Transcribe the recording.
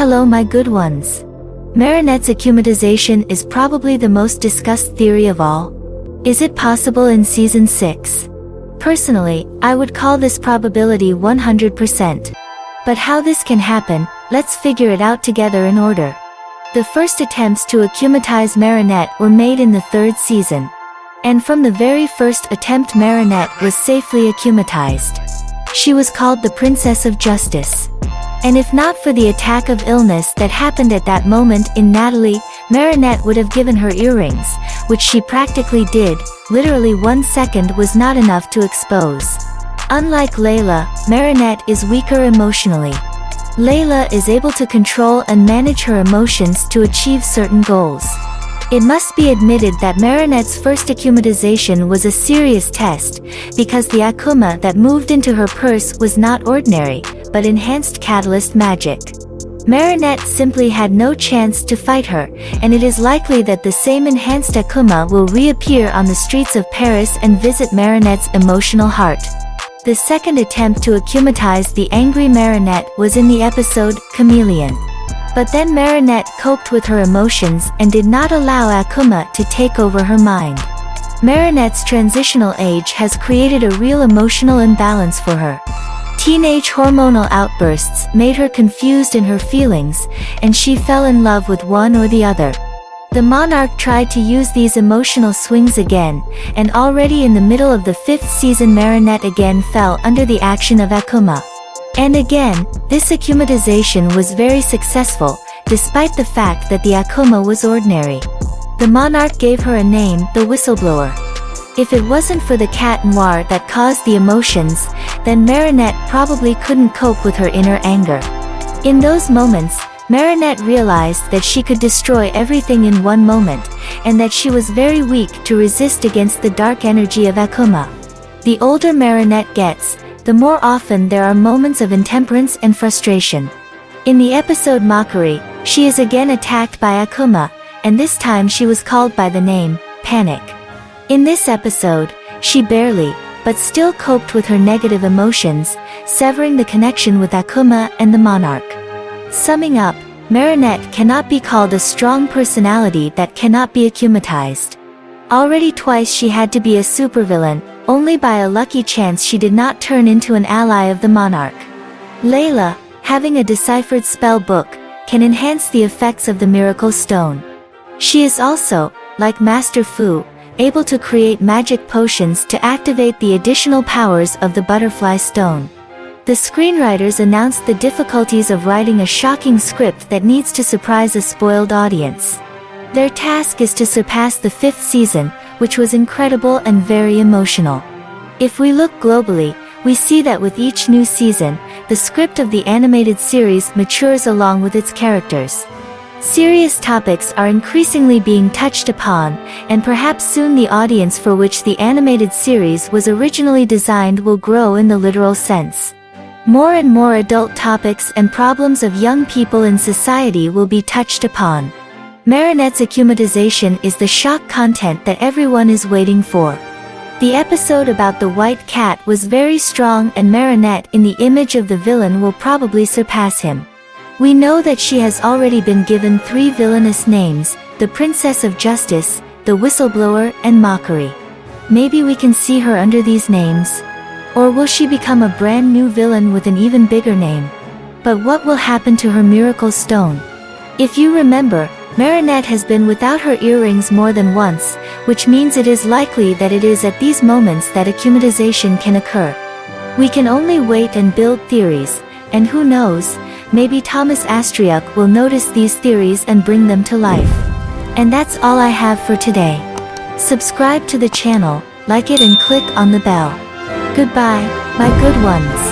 Hello my good ones. Marinette's akumatization is probably the most discussed theory of all. Is it possible in Season 6? Personally, I would call this probability 100%. But how this can happen, let's figure it out together in order. The first attempts to akumatize Marinette were made in the 3rd season. And from the very first attempt Marinette was safely akumatized. She was called the Princess of Justice. And if not for the attack of illness that happened at that moment in Natalie, Marinette would have given her earrings, which she practically did. Literally 1 second was not enough to expose. Unlike Layla, Marinette is weaker emotionally. Layla is able to control and manage her emotions to achieve certain goals. It must be admitted that Marinette's first akumatization was a serious test, because the Akuma that moved into her purse was not ordinary, but enhanced catalyst magic. Marinette simply had no chance to fight her, and it is likely that the same enhanced Akuma will reappear on the streets of Paris and visit Marinette's emotional heart. The second attempt to akumatize the angry Marinette was in the episode Chameleon. But then Marinette coped with her emotions and did not allow Akuma to take over her mind. Marinette's transitional age has created a real emotional imbalance for her. Teenage hormonal outbursts made her confused in her feelings, and she fell in love with one or the other. The monarch tried to use these emotional swings again, and already in the middle of the 5th season Marinette again fell under the action of Akuma. And again, this akumatization was very successful, despite the fact that the Akuma was ordinary. The monarch gave her a name, the Whistleblower. If it wasn't for the cat Noir that caused the emotions, then Marinette probably couldn't cope with her inner anger. In those moments, Marinette realized that she could destroy everything in one moment, and that she was very weak to resist against the dark energy of Akuma. The older Marinette gets, the more often there are moments of intemperance and frustration. In the episode Mockery, she is again attacked by Akuma, and this time she was called by the name, Panic. In this episode, she barely, but still coped with her negative emotions, severing the connection with Akuma and the monarch. Summing up, Marinette cannot be called a strong personality that cannot be akumatized. Already twice she had to be a supervillain, only by a lucky chance she did not turn into an ally of the monarch. Layla, having a deciphered spell book, can enhance the effects of the Miracle Stone. She is also, like Master Fu, able to create magic potions to activate the additional powers of the Butterfly Stone. The screenwriters announced the difficulties of writing a shocking script that needs to surprise a spoiled audience. Their task is to surpass the 5th season, which was incredible and very emotional. If we look globally, we see that with each new season, the script of the animated series matures along with its characters. Serious topics are increasingly being touched upon, and perhaps soon the audience for which the animated series was originally designed will grow in the literal sense. More and more adult topics and problems of young people in society will be touched upon. Marinette's akumatization is the shock content that everyone is waiting for. The episode about the white cat was very strong, and Marinette in the image of the villain will probably surpass him. We know that she has already been given 3 villainous names, the Princess of Justice, the Whistleblower, and Mockery. Maybe we can see her under these names. Or will she become a brand new villain with an even bigger name? But what will happen to her Miracle Stone? If you remember, Marinette has been without her earrings more than once, which means it is likely that it is at these moments that akumatization can occur. We can only wait and build theories, and who knows, maybe Thomas Astriuk will notice these theories and bring them to life. And that's all I have for today. Subscribe to the channel, like it and click on the bell. Goodbye, my good ones.